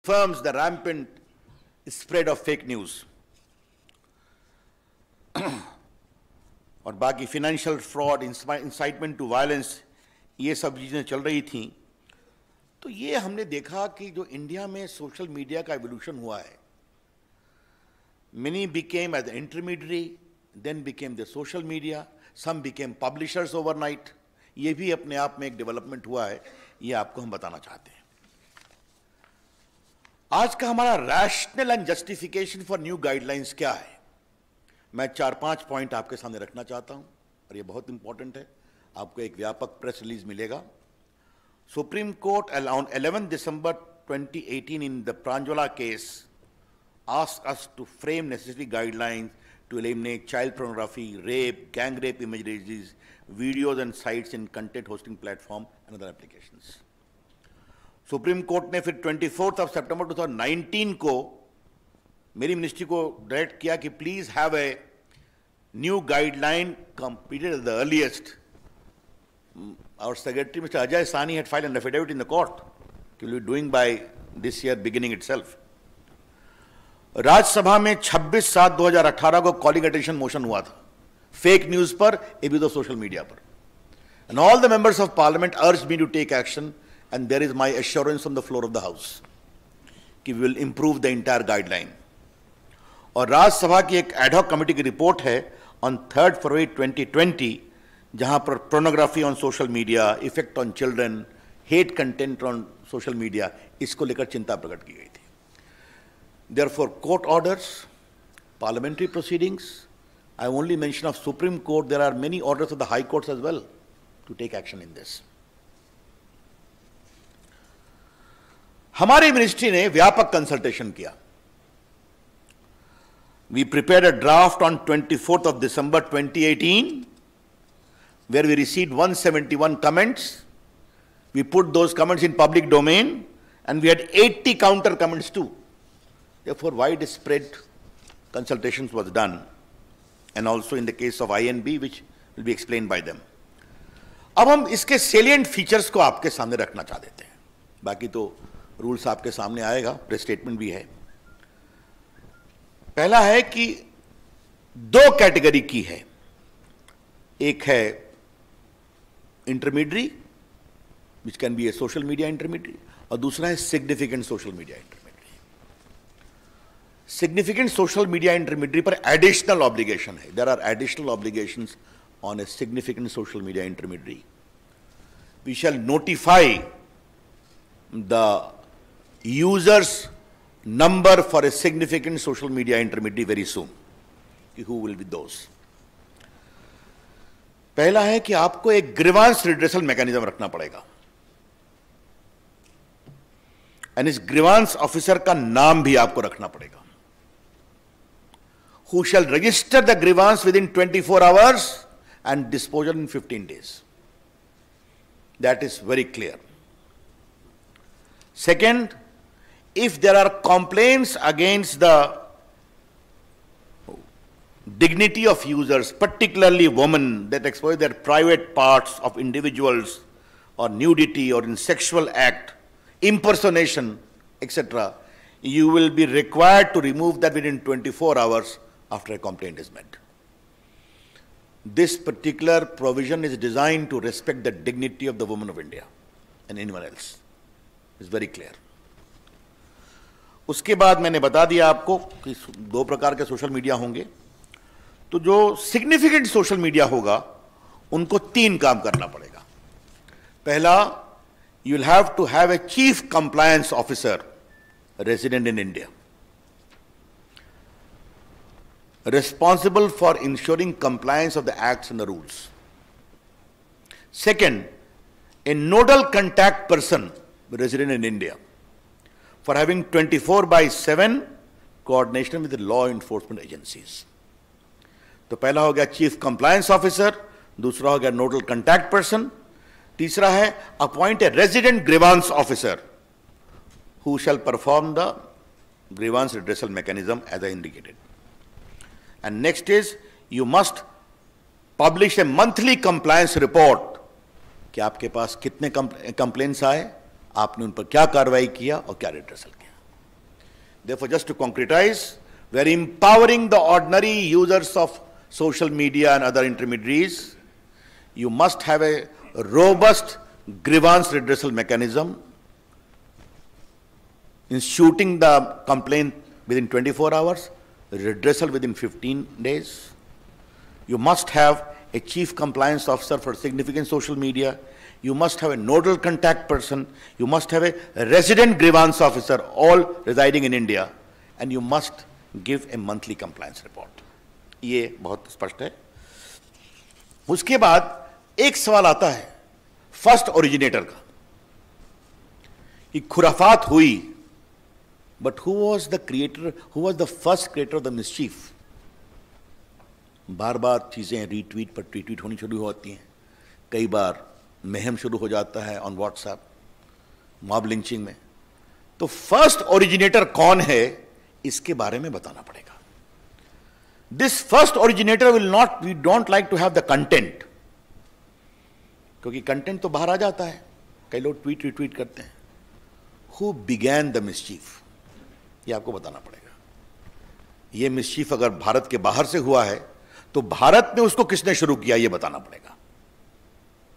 confirms the rampant spread of fake news. और बाकी financial fraud, incitement to violence, ये सब चीज़ें चल रही थी। तो ये हमने देखा कि जो इंडिया में सोशल मीडिया का एवोल्यूशन हुआ है, many became as the intermediary, then became the social media, some became publishers overnight. ये भी अपने आप में एक डेवलपमेंट हुआ है, ये आपको हम बताना चाहते हैं। आज का हमारा rational and justification for new guidelines क्या है, मैं 4-5 पॉइंट आपके सामने रखना चाहता हूं और ये बहुत इंपॉर्टेंट है। आपको एक व्यापक प्रेस रिलीज मिलेगा। Supreme court on 11 December 2018 in the Pranjwala case asked us to frame necessary guidelines to eliminate child pornography, rape, gang rape images, videos and sites in content hosting platform and other applications. Supreme court ने फिर 24 सितंबर 2019 को मेरी ministry को direct किया कि please have a new guideline completed at the earliest. Our secretary, Mr. Ajay Sani, had filed an affidavit in the court. He will be doing by this year beginning itself. Rajya Sabha में 26/7/2018 को calling attention motion हुआ था fake news पर, एवं social media पर, and all the members of parliament urged me to take action, and there is my assurance on the floor of the house कि we will improve the entire guideline. और राज्यसभा की एक ad hoc committee की report है on 3rd February 2020, जहां पर pornography on social media, effect on children, hate content on social media, इसको लेकर चिंता प्रकट की गई थी। Therefore, court orders, parliamentary proceedings, I only mention of Supreme Court, there are many orders of the High Courts as well to take action in this. हमारी ministry ने व्यापक कंसल्टेशन किया। We prepared a draft on 24th December 2018, where we received 171 comments. We put those comments in public domain, and we had 80 counter comments too. Therefore, widespread consultations was done, and also in the case of INB, which will be explained by them. अब हम इसके salient features को आपके सामने रखना चाह देते हैं। बाकी तो रूल्स आपके सामने आएगा, प्रेस स्टेटमेंट भी है। पहला है कि 2 कैटेगरी की है, एक है intermediary which can be a social media intermediary, और दूसरा है significant social media intermediary. Significant social media intermediary पर एडिशनल ऑब्लिगेशन है। There are additional obligations on a significant social media intermediary. We shall notify the users number for a significant social media intermediary very soon. Who will be those? पहला है कि आपको एक grievance redressal mechanism रखना पड़ेगा, and इस grievance officer का नाम भी आपको रखना पड़ेगा, who shall register the grievance within 24 hours and disposal in 15 days. That is very clear. Second, if there are complaints against the dignity of users, particularly women, that expose their private parts of individuals, or nudity, or in sexual act, impersonation, etc., you will be required to remove that within 24 hours after a complaint is made. This particular provision is designed to respect the dignity of the women of India and anyone else. It's very clear. उसके बाद मैंने बता दिया आपको कि 2 प्रकार के social media होंगे। तो जो सिग्निफिकेंट सोशल मीडिया होगा उनको 3 काम करना पड़ेगा। पहला, you will have to have a chief compliance officer resident in India, responsible for ensuring compliance of the acts and the rules. Second, a nodal contact person resident in India for having 24/7 coordination with the law enforcement agencies. तो पहला हो गया chief compliance officer, दूसरा हो गया nodal contact person, तीसरा है appoint a resident grievance officer who shall perform the grievance redressal mechanism as I indicated. And next is, you must publish a monthly compliance report कि आपके पास कितने complaints आए, आपने उन पर क्या कार्रवाई किया और क्या रिड्रेसल किया. Therefore, just to concretize, we are empowering the ordinary users of social media and other intermediaries. You must have a robust grievance redressal mechanism, instituting the complaint within 24 hours, redressal within 15 days. You must have a chief compliance officer for significant social media. You must have a nodal contact person. You must have a resident grievance officer, all residing in India. And you must give a monthly compliance report. ये बहुत स्पष्ट है। उसके बाद एक सवाल आता है फर्स्ट ओरिजिनेटर का, कि खुराफात हुई, but who was the creator, who was the first creator of the mischief? बार बार चीजें रीट्वीट पर ट्वीट होनी शुरू होती हैं, कई बार महम शुरू हो जाता है ऑन व्हाट्सएप, मॉब लिंचिंग में। तो फर्स्ट ओरिजिनेटर कौन है, इसके बारे में बताना पड़ेगा। This first originator will not, we don't like to have the content, क्योंकि कंटेंट तो बाहर आ जाता है, कई लोग ट्वीट रिट्वीट करते हैं। हु बिगैन द मिसचीफ, ये आपको बताना पड़ेगा। ये मिसचीफ अगर भारत के बाहर से हुआ है तो भारत में उसको किसने शुरू किया, ये बताना पड़ेगा।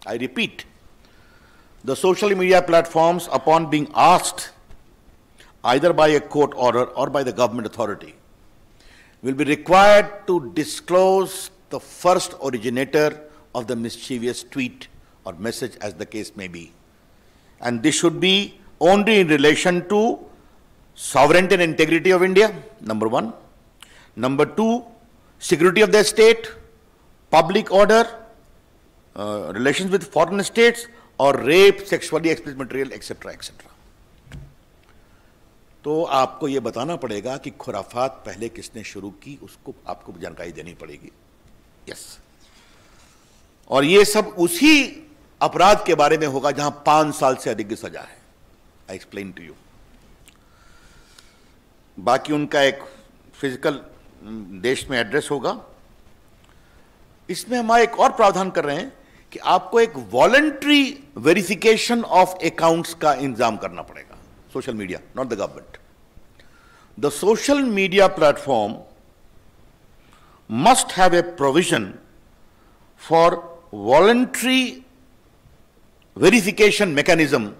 I repeat, the social media platforms, upon being asked either by a court order or by the government authority, will be required to disclose the first originator of the mischievous tweet or message, as the case may be. And this should be only in relation to sovereignty and integrity of India, number one. Number two, security of the state, public order, relations with foreign states, or rape, sexually explicit material, etc., etc. तो आपको ये बताना पड़ेगा कि खुराफात पहले किसने शुरू की, उसको आपको जानकारी देनी पड़ेगी। यस, और ये सब उसी अपराध के बारे में होगा जहां 5 साल से अधिक की सजा है। I explain to you. बाकी उनका एक फिजिकल देश में एड्रेस होगा। इसमें हम एक और प्रावधान कर रहे हैं कि आपको एक वॉलंटरी वेरिफिकेशन ऑफ अकाउंट्स का इंतजाम करना पड़ेगा। Social media, not the government. The social media platform must have a provision for voluntary verification mechanism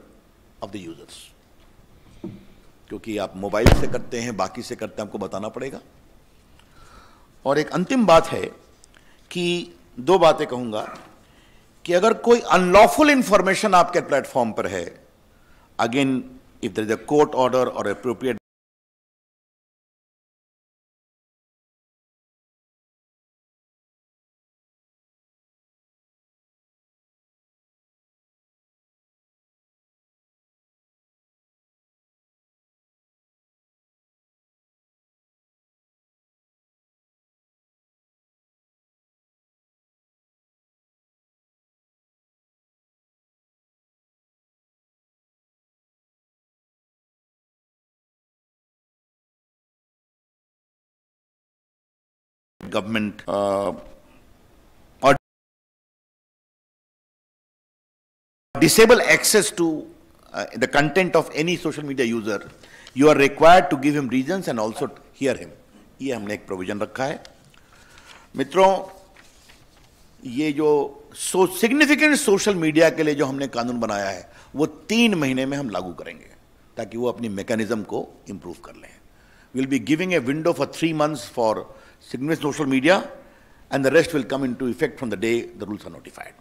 of the users, क्योंकि आप मोबाइल से करते हैं, बाकी से करते हैं, आपको बताना पड़ेगा। और एक अंतिम बात है कि 2 बातें कहूंगा कि अगर कोई अनलॉफुल इंफॉर्मेशन आपके प्लेटफॉर्म पर है, again if there is a court order और appropriate government or disable access to the content of any social media user, you are required to give him reasons and also hear him. ये हमने एक provision रखा है। मित्रों, ये जो significant social media के लिए जो हमने कानून बनाया है वो 3 महीने में हम लागू करेंगे ताकि वो अपनी मैकेनिज्म को इंप्रूव कर लें। We'll be giving a window for 3 months for significant social media, and the rest will come into effect from the day the rules are notified.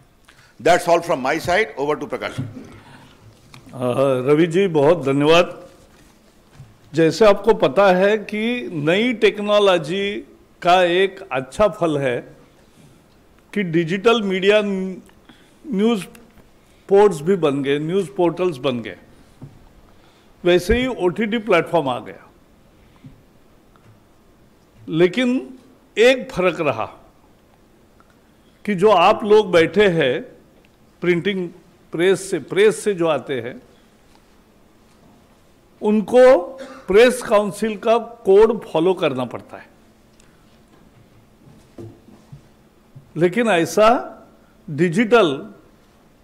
That's all from my side. Over to Prakash. Ravi ji, बहुत धन्यवाद। जैसे आपको पता है कि नई technology का एक अच्छा फल है कि डिजिटल मीडिया न्यूज़ पोर्ट्स भी बन गए, न्यूज़ पोर्टल्स बन गए। वैसे ही OTT प्लेटफॉर्म आ गया, लेकिन एक फर्क रहा कि जो आप लोग बैठे हैं प्रिंटिंग प्रेस से जो आते हैं, उनको प्रेस काउंसिल का कोड फॉलो करना पड़ता है। लेकिन ऐसा डिजिटल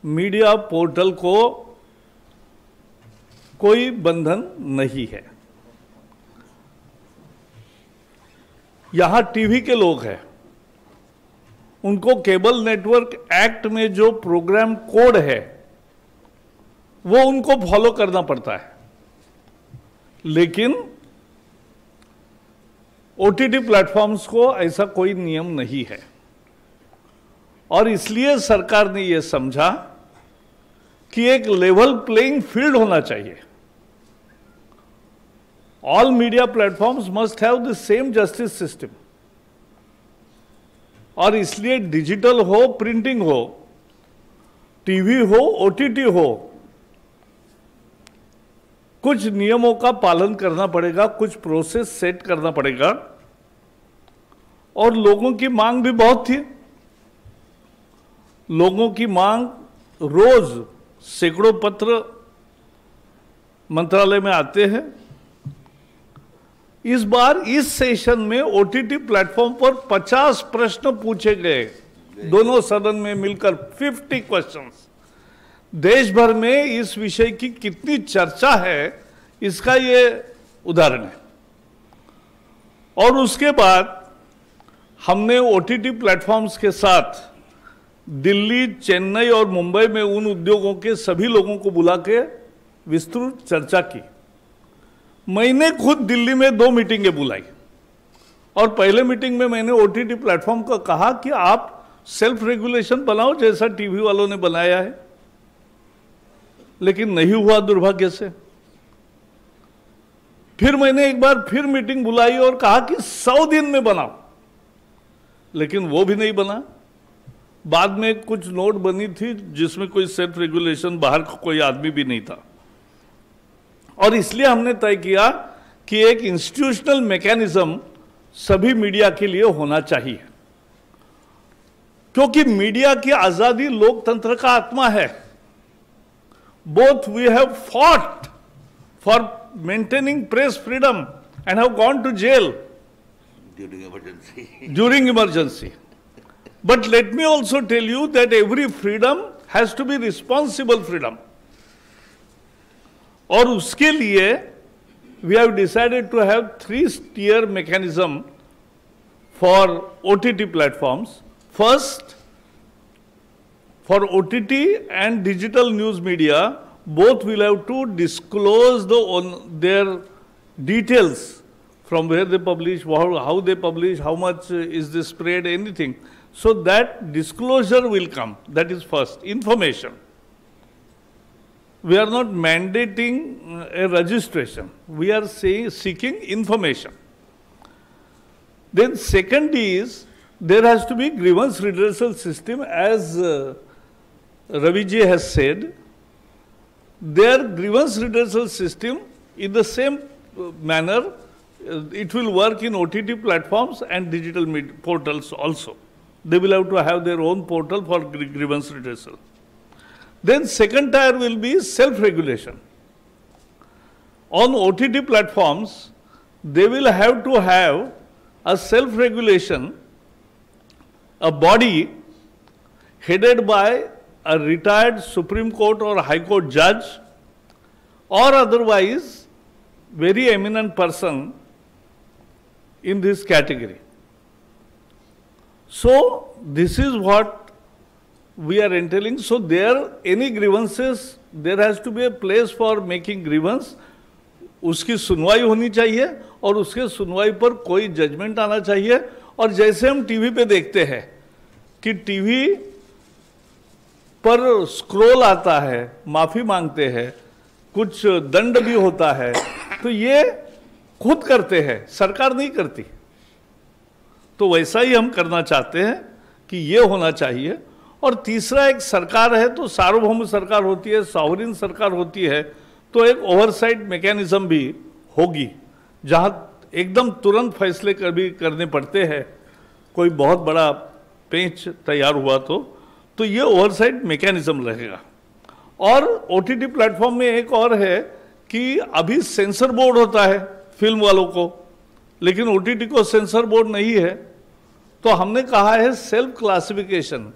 मीडिया पोर्टल को कोई बंधन नहीं है। यहां टीवी के लोग हैं, उनको केबल नेटवर्क एक्ट में जो प्रोग्राम कोड है वो उनको फॉलो करना पड़ता है, लेकिन ओटीटी प्लेटफॉर्म्स को ऐसा कोई नियम नहीं है। और इसलिए सरकार ने यह समझा कि एक लेवल प्लेइंग फील्ड होना चाहिए। All media platforms must have the same justice system, और इसलिए डिजिटल हो, प्रिंटिंग हो, टीवी हो, ओटीटी हो, कुछ नियमों का पालन करना पड़ेगा, कुछ प्रोसेस सेट करना पड़ेगा। और लोगों की मांग भी बहुत थी। लोगों की मांग, रोज सैकड़ों पत्र मंत्रालय में आते हैं। इस बार इस सेशन में ओटीटी प्लेटफॉर्म पर 50 प्रश्न पूछे गए, दोनों सदन में मिलकर 50 क्वेश्चंस। देश भर में इस विषय की कितनी चर्चा है, इसका ये उदाहरण है। और उसके बाद हमने ओटीटी प्लेटफॉर्म्स के साथ दिल्ली, चेन्नई और मुंबई में उन उद्योगों के सभी लोगों को बुला के विस्तृत चर्चा की। मैंने खुद दिल्ली में 2 मीटिंगें बुलाई, और पहले मीटिंग में मैंने ओटीटी प्लेटफॉर्म को कहा कि आप सेल्फ रेगुलेशन बनाओ जैसा टीवी वालों ने बनाया है, लेकिन नहीं हुआ दुर्भाग्य से। फिर मैंने एक बार फिर मीटिंग बुलाई और कहा कि 100 दिन में बनाओ, लेकिन वो भी नहीं बना। बाद में कुछ नोट बनी थी जिसमें कोई सेल्फ रेगुलेशन, बाहर का कोई आदमी भी नहीं था। और इसलिए हमने तय किया कि एक इंस्टीट्यूशनल मैकेनिज्म सभी मीडिया के लिए होना चाहिए, क्योंकि मीडिया की आजादी लोकतंत्र का आत्मा है। Both we have fought for maintaining press freedom and have gone to jail during emergency. But let me also tell you that every freedom has to be responsible freedom. और उसके लिए we have decided to have 3-tier mechanism for OTT platforms. First, for OTT and digital news media, both will have to disclose their details, from where they publish, how they publish, how much is the spread, anything. So that disclosure will come. That is first, information. We are not mandating a registration. We are seeking information. Then second is, there has to be grievance redressal system, as Ravi ji has said. Their grievance redressal system, in the same manner, it will work in OTT platforms and digital portals also. They will have to have their own portal for grievance redressal. Then second tier will be self-regulation. On OTT platforms, they will have to have a self-regulation, a body headed by a retired Supreme Court or High Court judge, or otherwise very eminent person in this category. So this is what we are entailing. So there, any grievances, there has to be a place for making grievance. उसकी सुनवाई होनी चाहिए और उसके सुनवाई पर कोई judgement आना चाहिए। और जैसे हम टीवी पे देखते हैं कि टीवी पर स्क्रॉल आता है, माफी मांगते हैं, कुछ दंड भी होता है, तो ये खुद करते हैं, सरकार नहीं करती। तो वैसा ही हम करना चाहते हैं कि ये होना चाहिए। और तीसरा, एक सरकार है तो सार्वभौम सरकार होती है, सॉवरेन सरकार होती है, तो एक ओवरसाइट मैकेनिज्म भी होगी, जहां एकदम तुरंत फैसले करने पड़ते हैं। कोई बहुत बड़ा पेंच तैयार हुआ तो ये ओवरसाइट मैकेनिज्म रहेगा। और ओटीटी प्लेटफॉर्म में एक और है कि अभी सेंसर बोर्ड होता है फिल्म वालों को, लेकिन ओटीटी को सेंसर बोर्ड नहीं है। तो हमने कहा है self classification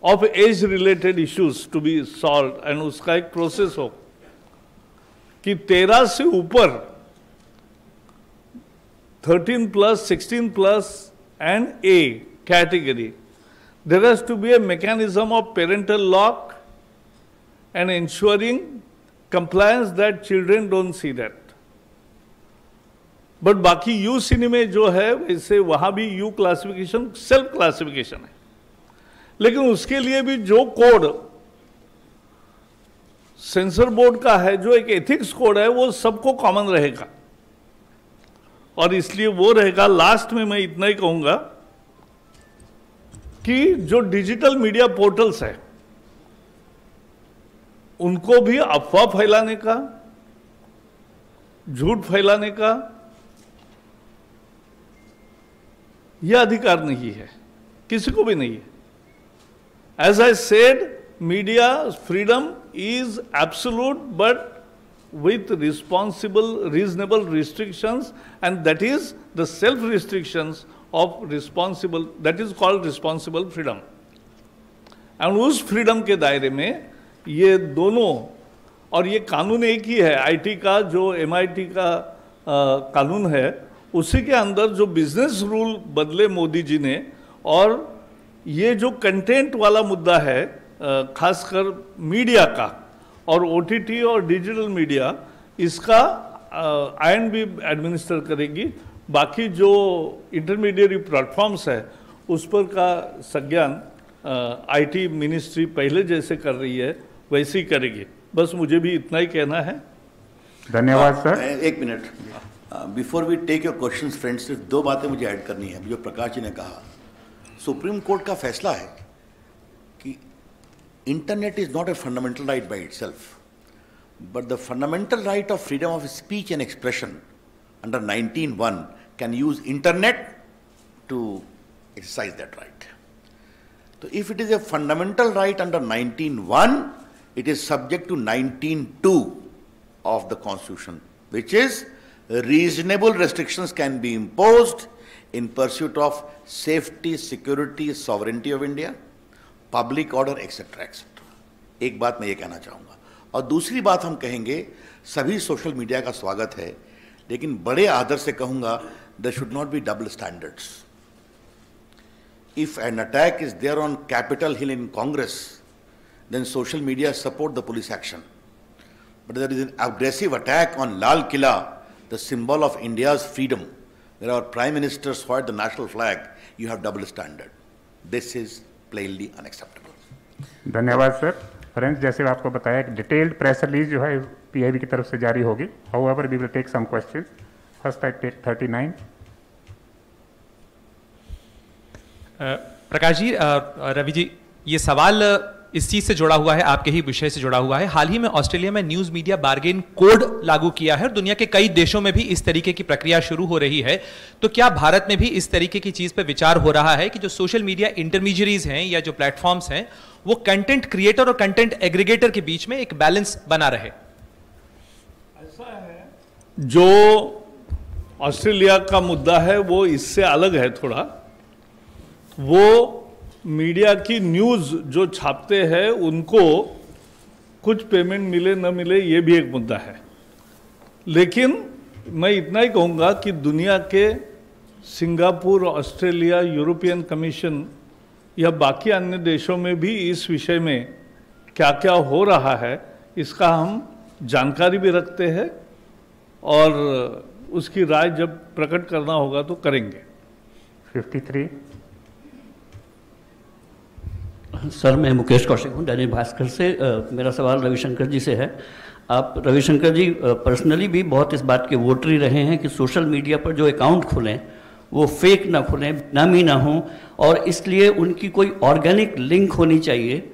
of age related issues to be solve, and उसका एक प्रोसेस हो कि 13 से ऊपर 13 plus, 16 plus and A category, there has to be a mechanism of parental lock and ensuring compliance that children don't see that. But बाकी you सिनी में जो है वैसे वहां भी यू क्लासिफिकेशन सेल्फ क्लासिफिकेशन है, लेकिन उसके लिए भी जो कोड सेंसर बोर्ड का है, जो एक एथिक्स कोड है, वो सबको कॉमन रहेगा और इसलिए वो रहेगा। लास्ट में मैं इतना ही कहूंगा कि जो डिजिटल मीडिया पोर्टल्स है उनको भी अफवाह फैलाने का, झूठ फैलाने का यह अधिकार नहीं है, किसी को भी नहीं है। As I said, media freedom is absolute but with responsible, reasonable restrictions, and that is the self-restrictions of responsible, that is called responsible freedom. And उस freedom के दायरे में ये दोनों, और ये कानून एक ही है, IT का जो MIT का कानून है, उसी के अंदर जो बिजनेस रूल बदले मोदी जी ने, और ये जो कंटेंट वाला मुद्दा है खासकर मीडिया का और OTT और डिजिटल मीडिया, इसका INB एडमिनिस्टर करेगी। बाकी जो इंटरमीडिएट प्लेटफॉर्म्स है उस पर का संज्ञान IT मिनिस्ट्री पहले जैसे कर रही है वैसे ही करेगी। बस मुझे भी इतना ही कहना है। धन्यवाद सर। एक minute, before we take your questions friends, सिर्फ दो बातें मुझे ऐड करनी है। जो प्रकाश जी ने कहा, सुप्रीम कोर्ट का फैसला है कि Internet is not a fundamental right by itself, but the fundamental right of freedom of speech and expression under 19(1) can use Internet to exercise that right. So if it is a fundamental right under 19(1), it is subject to 19(2) of the Constitution, which is reasonable restrictions can be imposed in pursuit of safety, security, sovereignty of India, public order etcetera etcetera. एक बात मैं ये कहना चाहूँगा, और दूसरी बात हम कहेंगे, सभी सोशल मीडिया का स्वागत है, लेकिन बड़े आदर से कहूँगा, there should not be double standards. If an attack is there on Capitol Hill in Congress, then social media support the police action, but there is an aggressive attack on Lal Qila, the symbol of India's freedom, where our prime ministers hoist the national flag, you have double standard. This is plainly unacceptable. धन्यवाद सर। Friends, जैसे आपको बताया कि detailed press release जो है PIB की तरफ से जारी होगी। However we will take some questions. First I take 39। Prakash ji, Ravi ji, ये सवाल इस चीज से जुड़ा हुआ है, आपके ही विषय से जुड़ा हुआ है। हाल ही में ऑस्ट्रेलिया में न्यूज मीडिया बार्गेन कोड लागू किया है और दुनिया के कई देशों में भी इस तरीके की प्रक्रिया शुरू हो रही है। तो क्या भारत में भी इस तरीके की चीज पे विचार हो रहा है कि जो सोशल मीडिया इंटरमीडियरीज हैं या जो प्लेटफॉर्म्स हैं, वो कंटेंट क्रिएटर और कंटेंट एग्रीगेटर के बीच में एक बैलेंस बना रहे? ऐसा है, जो ऑस्ट्रेलिया का मुद्दा है वो इससे अलग है थोड़ा। वो मीडिया की न्यूज़ जो छापते हैं उनको कुछ पेमेंट मिले न मिले, ये भी एक मुद्दा है। लेकिन मैं इतना ही कहूँगा कि दुनिया के सिंगापुर, ऑस्ट्रेलिया, यूरोपियन कमीशन या बाकी अन्य देशों में भी इस विषय में क्या क्या हो रहा है इसका हम जानकारी भी रखते हैं, और उसकी राय जब प्रकट करना होगा तो करेंगे। 53। सर, मैं मुकेश कौशिक हूँ, दैनिक भास्कर से। मेरा सवाल रविशंकर जी से है। आप रविशंकर जी पर्सनली भी बहुत इस बात के वोटरी रहे हैं कि सोशल मीडिया पर जो अकाउंट खुलें वो फेक ना खुलें, नामी ना हों, और इसलिए उनकी कोई ऑर्गेनिक लिंक होनी चाहिए।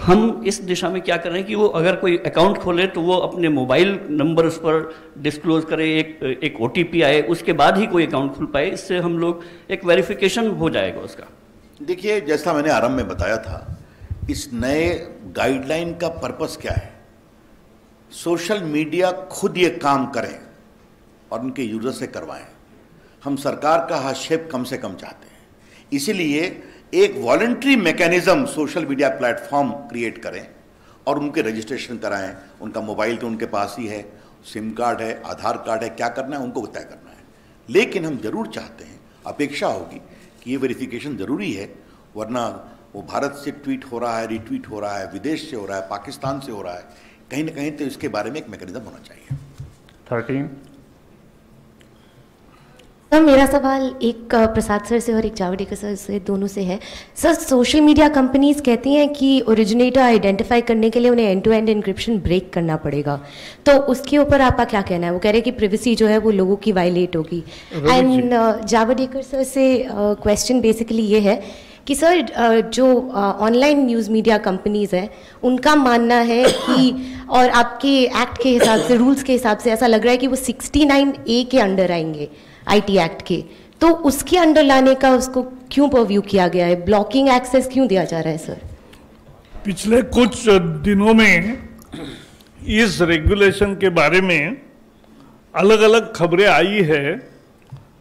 हम इस दिशा में क्या कर रहे हैं कि वो अगर कोई अकाउंट खोले तो वो अपने मोबाइल नंबर उस पर डिस्क्लोज करे, एक OTP आए, उसके बाद ही कोई अकाउंट खुल पाए। इससे हम लोग एक वेरिफिकेशन हो जाएगा उसका। देखिए, जैसा मैंने आरंभ में बताया था, इस नए गाइडलाइन का पर्पस क्या है? सोशल मीडिया खुद ये काम करें और उनके यूजर से करवाएं। हम सरकार का हस्तक्षेप कम से कम चाहते हैं, इसीलिए एक voluntary mechanism social media platform create करें और उनके रजिस्ट्रेशन कराएं। उनका मोबाइल तो उनके पास ही है, सिम कार्ड है, आधार कार्ड है, क्या करना है उनको तय करना है। लेकिन हम जरूर चाहते हैं, अपेक्षा होगी कि ये वेरिफिकेशन जरूरी है, वरना वो भारत से ट्वीट हो रहा है, रिट्वीट हो रहा है, विदेश से हो रहा है, पाकिस्तान से हो रहा है, कहीं ना कहीं तो इसके बारे में एक मैकेनिज्म होना चाहिए। 13। सर मेरा सवाल एक प्रसाद सर से और एक जावड़ेकर सर से, दोनों से है। सर सोशल मीडिया कंपनीज कहती हैं कि ओरिजिनेटर आइडेंटिफाई करने के लिए उन्हें end to end encryption break करना पड़ेगा, तो उसके ऊपर आपका क्या कहना है? वो कह रहे हैं कि प्रिवेसी जो है वो लोगों की वायलेट होगी। एंड जावड़ेकर सर से क्वेश्चन बेसिकली ये है कि सर जो ऑनलाइन न्यूज़ मीडिया कंपनीज हैं उनका मानना है कि, और आपके एक्ट के हिसाब से, रूल्स के हिसाब से ऐसा लग रहा है कि वो 69A के अंडर आएंगे, IT एक्ट के, तो उसके अंडर लाने का उसको क्यों परव्यू किया गया है? ब्लॉकिंग एक्सेस क्यों दिया जा रहा है सर? पिछले कुछ दिनों में इस रेगुलेशन के बारे में अलग अलग खबरें आई है।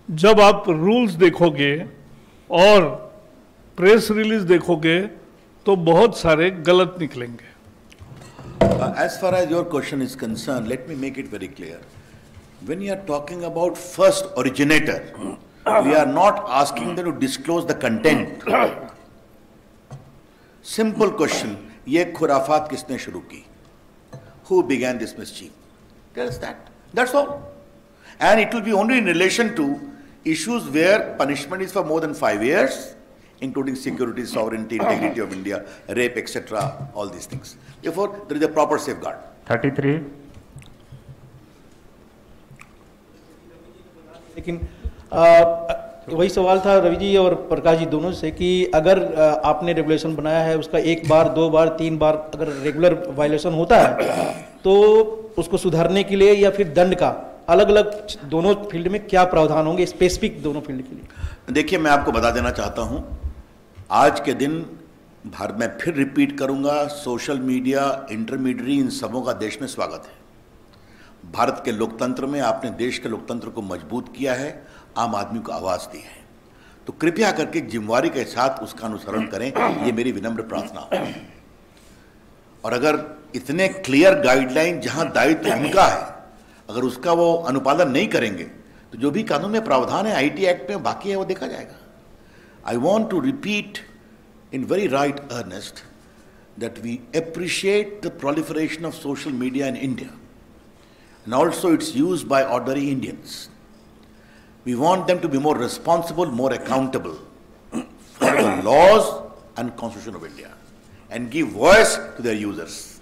जब आप रूल्स देखोगे और प्रेस रिलीज देखोगे तो बहुत सारे गलत निकलेंगे। As far as your question is concerned, let me make it very clear. When you are talking about first originator, we are not asking them to disclose the content. Simple question, ये खुराफात किसने शुरू की? Who began this mischief? That's that. That's all. And it will be only in relation to issues where punishment is for more than 5 years, including security, sovereignty, integrity of India, rape, etc., all these things. Therefore, there is a proper safeguard. 33। लेकिन वही सवाल था रवि जी और प्रकाश जी दोनों से कि अगर आपने रेगुलेशन बनाया है, उसका 1 बार 2 बार 3 बार अगर रेगुलर वायलेशन होता है तो उसको सुधारने के लिए या फिर दंड का अलग अलग दोनों फील्ड में क्या प्रावधान होंगे स्पेसिफिक दोनों फील्ड के लिए? देखिए, मैं आपको बता देना चाहता हूं, आज के दिन भारत में फिर रिपीट करूंगा, सोशल मीडिया, इंटरमीडियरी, इन सबों का देश में स्वागत है। भारत के लोकतंत्र में आपने देश के लोकतंत्र को मजबूत किया है, आम आदमी को आवाज दी है, तो कृपया करके जिम्मेवारी के साथ उसका अनुसरण करें, ये मेरी विनम्र प्रार्थना है। और अगर इतने क्लियर गाइडलाइन जहां दायित्व उनका है, अगर उसका वो अनुपालन नहीं करेंगे तो जो भी कानून में प्रावधान है IT एक्ट में बाकी है वो देखा जाएगा। I want to repeat in very right earnest that we appreciate the proliferation of social media in India and also its use by ordinary Indians. We want them to be more responsible, more accountable for the laws and Constitution of India and give voice to their users.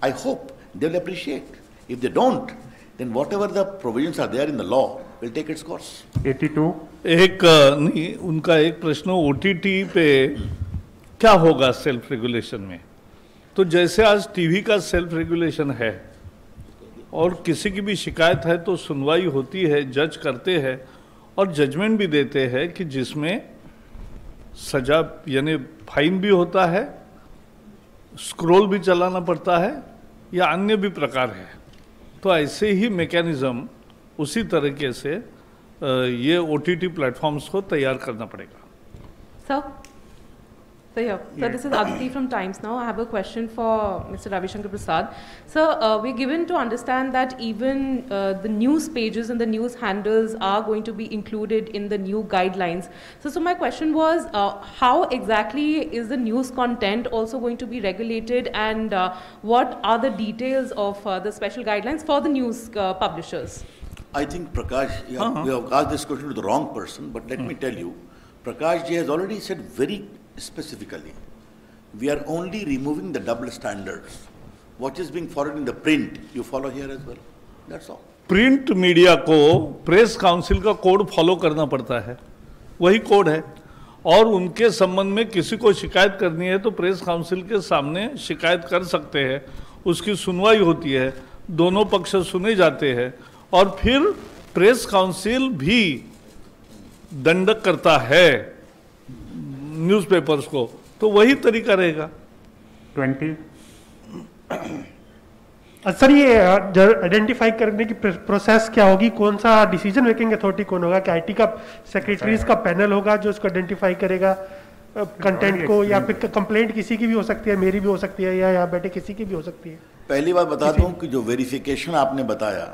I hope they will appreciate. If they don't, then whatever the provisions are there in the law will take its course. 82। एक नहीं, उनका एक प्रश्न OTT पे क्या होगा self regulation में। तो जैसे आज टीवी का सेल्फ रेगुलेशन है और किसी की भी शिकायत है तो सुनवाई होती है, जज करते हैं और जजमेंट भी देते हैं कि जिसमें सजा यानी फाइन भी होता है, स्क्रॉल भी चलाना पड़ता है या अन्य भी प्रकार है। तो ऐसे ही मैकेनिज्म उसी तरीके से ये OTT प्लेटफॉर्म्स को तैयार करना पड़ेगा। Sir, this is Aditi from Times Now. I have a question for Mr. Ravi Shankar Prasad. Sir, we're given to understand that even the news pages and the news handles are going to be included in the new guidelines. So my question was, how exactly is the news content also going to be regulated, and what are the details of the special guidelines for the news publishers? I think Prakash, you have asked this question to the wrong person, but let me tell you, Prakash ji has already said very specifically, we are only removing the double standards. What is being followed in the print, you follow here as well. That's all. Print media को press council का code follow करना पड़ता है, वही code है। और उनके संबंध में किसी को शिकायत करनी है तो प्रेस काउंसिल के सामने शिकायत कर सकते हैं, उसकी सुनवाई होती है, दोनों पक्ष सुने जाते हैं और फिर प्रेस काउंसिल भी दंडक करता है न्यूज़पेपर्स को, तो वही तरीका रहेगा। 20। सर, ये आइडेंटिफाई करने की प्रोसेस क्या होगी? कौन सा डिसीजन मेकिंग अथॉरिटी कौन होगा? कि IT का सेक्रेटरीज का पैनल होगा जो इसको आइडेंटिफाई करेगा कंटेंट को, या फिर कंप्लेंट किसी की भी हो सकती है, मेरी भी हो सकती है, या यहाँ बैठे किसी की भी हो सकती है? पहली बात बता दूं कि जो वेरिफिकेशन आपने बताया,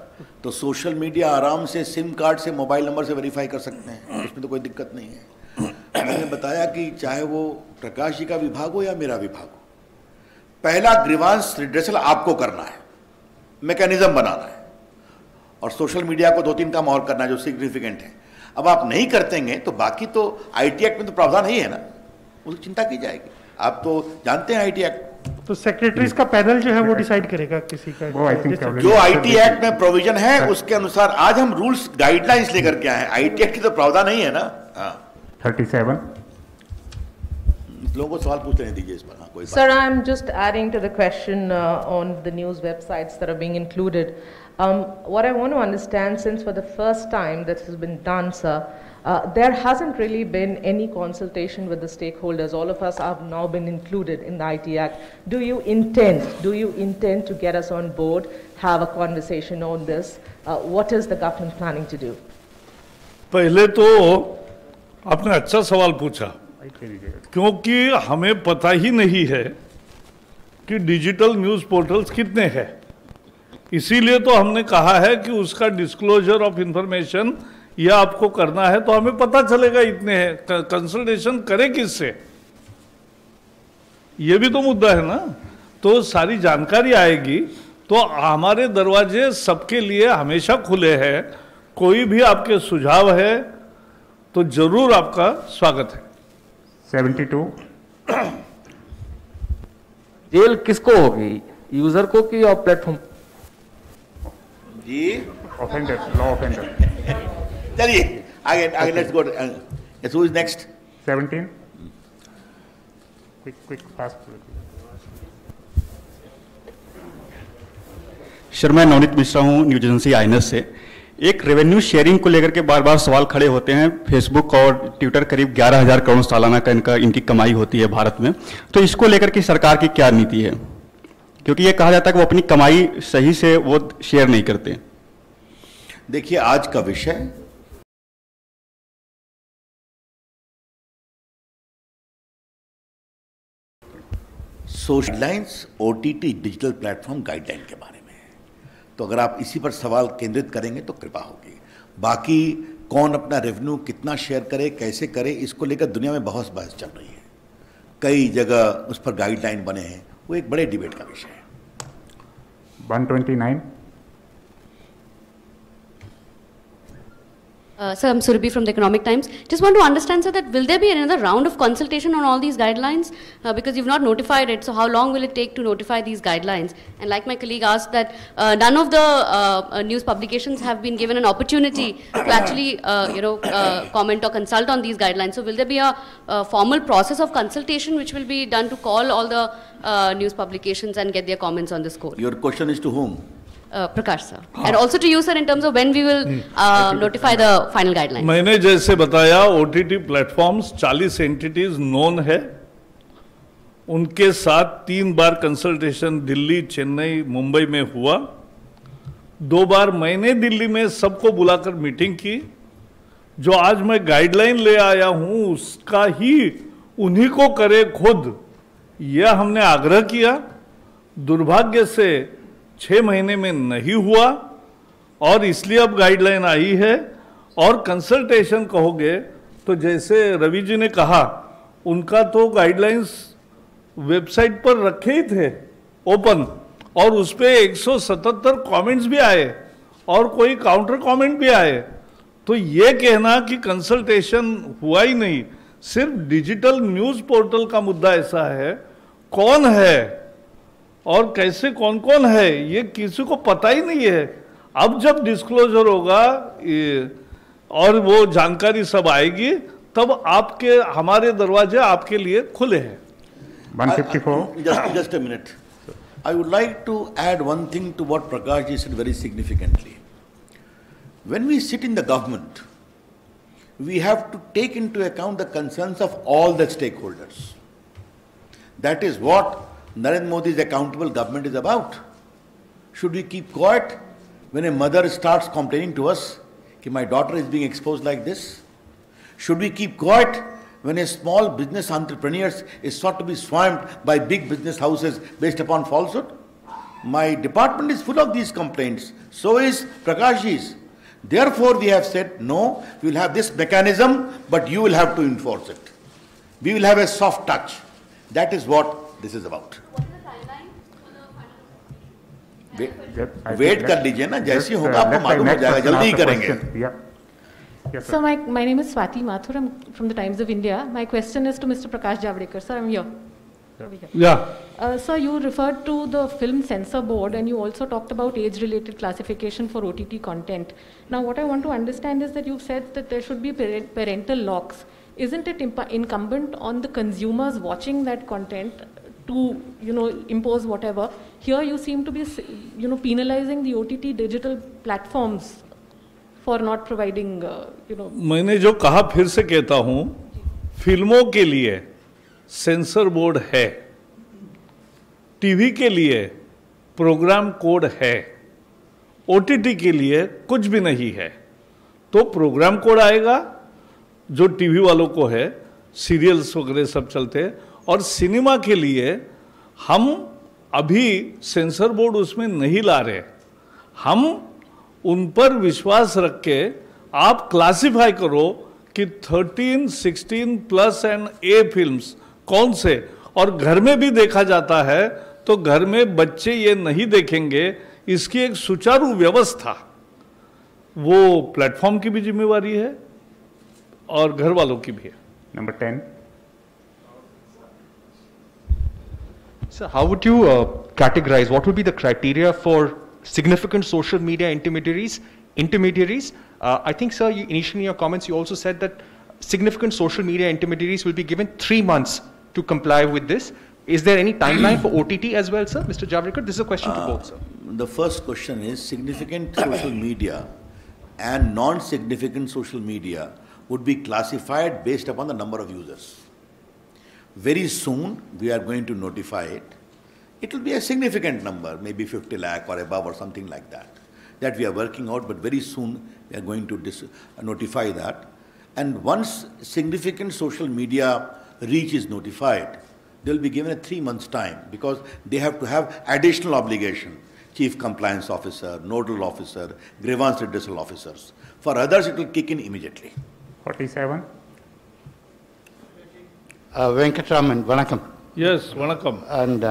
तो सोशल मीडिया आराम से सिम कार्ड से मोबाइल नंबर से वेरीफाई कर सकते हैं, उसमें तो कोई दिक्कत नहीं है। मैंने बताया कि चाहे वो प्रकाश जी का विभाग हो या मेरा विभाग हो, पहला ग्रीवांस रिड्रेसल आपको करना है, मैकेनिज्म बनाना है, और सोशल मीडिया को 2-3 काम और करना है जो सिग्निफिकेंट है। अब आप नहीं करतेंगे तो बाकी तो आईटी एक्ट में तो प्रावधान ही है ना, उसकी चिंता की जाएगी। आप तो जानते हैं आईटी एक्ट, तो सेक्रेटरीज का पैनल जो है वो डिसाइड करेगा किसी का, वो I think जो आईटी एक्ट में प्रोविजन है उसके अनुसार आज हम रूल्स गाइडलाइंस लेकर के आए हैं। आईटी एक्ट की तो प्रावधान नहीं है ना। 37 लोगों को सवाल पूछ लेने दीजिए इस पर। हाँ, कोई Sir, I'm just adding to the question on the news websites that are being included. What I want to understand, since for the first time this has been done, sir, there hasn't really been any consultation with the stakeholders. All of us have now been included in the IT Act. Do you intend to get us on board, have a conversation on this? What is the government planning to do? पहले तो आपने अच्छा सवाल पूछा, क्योंकि हमें पता ही नहीं है कि डिजिटल न्यूज़ पोर्टल्स कितने हैं। इसीलिए तो हमने कहा है कि उसका डिस्क्लोजर ऑफ इंफॉर्मेशन यह आपको करना है, तो हमें पता चलेगा इतने हैं। कंसल्टेशन करें किससे, ये भी तो मुद्दा है ना। तो सारी जानकारी आएगी, तो हमारे दरवाजे सबके लिए हमेशा खुले हैं। कोई भी आपके सुझाव है तो जरूर आपका स्वागत है। 72 जेल किसको होगी, यूजर को कि और प्लेटफॉर्म जी? Offender, law offender. चलिए आगे let's go. Yes, who is next? 17 quick fast. Sir, मैं नवनीत मिश्रा हूँ न्यूज एजेंसी आईएनएस से। एक रेवेन्यू शेयरिंग को लेकर के बार बार सवाल खड़े होते हैं। फेसबुक और ट्विटर करीब 11,000 करोड़ सालाना का इनकी कमाई होती है भारत में, तो इसको लेकर के सरकार की क्या नीति है? क्योंकि ये कहा जाता है कि वो अपनी कमाई सही से वो शेयर नहीं करते। देखिए, आज का विषय social lines OTT digital platform guideline के बारे में है। तो अगर आप इसी पर सवाल केंद्रित करेंगे तो कृपा होगी। बाकी कौन अपना रेवेन्यू कितना शेयर करे, कैसे करे, इसको लेकर दुनिया में बहुत बहस चल रही है। कई जगह उस पर गाइडलाइन बने हैं, वो एक बड़े डिबेट का विषय है। 129 Sir, I'm Surabhi from the Economic Times. Just want to understand, sir, that will there be another round of consultation on all these guidelines? Because you've not notified it, so how long will it take to notify these guidelines? And like my colleague asked, that none of the news publications have been given an opportunity to actually, comment or consult on these guidelines. So will there be a formal process of consultation which will be done to call all the news publications and get their comments on this code? Your question is to whom? Prakash sir, and also to you sir, in terms of when we will notify the final guidelines. मैंने जैसे बताया, OTT platforms 40 entities known है, उनके साथ 3 बार consultation Delhi, Chennai, Mumbai में हुआ। 2 बार मैंने दिल्ली में सबको बुलाकर मीटिंग की। जो आज मैं गाइडलाइन ले आया हूं उसका ही उन्हीं को करे खुद, यह हमने आग्रह किया। दुर्भाग्य से 6 महीने में नहीं हुआ, और इसलिए अब गाइडलाइन आई है। और कंसल्टेशन कहोगे तो जैसे रवि जी ने कहा, उनका तो गाइडलाइंस वेबसाइट पर रखे ही थे ओपन, और उस पर 177 कमेंट्स भी आए और कोई काउंटर कमेंट भी आए। तो ये कहना कि कंसल्टेशन हुआ ही नहीं, सिर्फ डिजिटल न्यूज़ पोर्टल का मुद्दा ऐसा है, कौन है और कैसे कौन कौन है ये किसी को पता ही नहीं है। अब जब डिस्क्लोजर होगा और वो जानकारी सब आएगी, तब आपके हमारे दरवाजे आपके लिए खुले हैं। 154 just a minute. I would like to add one thing to what Prakash ji said very significantly. When we sit in the government, we have to take into account the concerns of all the stakeholders. That is what Narendra Modi's accountable government is about. Should we keep quiet when a mother starts complaining to us that my daughter is being exposed like this? Should we keep quiet when a small business entrepreneur is sought to be swamped by big business houses based upon falsehood? My department is full of these complaints. So is Prakashji's. Therefore, we have said, no, we will have this mechanism, but you will have to enforce it. We will have a soft touch. That is what this is about. Wait कर लीजिए ना, जैसी होगा आपको मालूम हो जाएगा, जल्दी ही करेंगे. So my name is Swati Mathur. I'm from the Times of India. My question is to Mr. Prakash Javadekar. Sir, I'm here. Yeah. Sir, you referred to the Film Censor Board and you also talked about age-related classification for OTT content. Now, what I want to understand is that you've said that there should be parental locks. Isn't it incumbent on the consumers watching that content to, impose whatever? Here you seem to be, penalizing the OTT digital platforms for not providing, मैंने जो कहा फिर से कहता हूं, फिल्मों के लिए सेंसर बोर्ड है, टीवी के लिए प्रोग्राम कोड है, ओटीटी के लिए कुछ भी नहीं है. तो प्रोग्राम कोड आएगा जो टीवी वालों को है, सीरियल्स वगैरह सब चलते हैं, और सिनेमा के लिए हम अभी सेंसर बोर्ड उसमें नहीं ला रहे. हम उन पर विश्वास रख के आप क्लासिफाई करो कि 13, 16 प्लस एंड ए फिल्म्स कौन से, और घर में भी देखा जाता है तो घर में बच्चे ये नहीं देखेंगे. इसकी एक सुचारू व्यवस्था वो प्लेटफॉर्म की भी जिम्मेवारी है और घर वालों की भी है. Number 10. So how would you categorize, what would be the criteria for significant social media intermediaries? I think, sir, initially in your comments, you also said that significant social media intermediaries will be given 3 months to comply with this. Is there any timeline for OTT as well, sir? Mr. Javadekar, this is a question to both, sir. The first question is significant social media and non-significant social media would be classified based upon the number of users. Very soon, we are going to notify it. It will be a significant number, maybe 50 lakh or above or something like that. That we are working out, but very soon we are going to notify that. And once significant social media reach is notified, they will be given a 3 months time because they have to have additional obligation. Chief Compliance Officer, Nodal Officer, Grievance Redressal Officers. For others, it will kick in immediately. 47. Venkatraman, Vanakkam. Yes, Vanakkam. And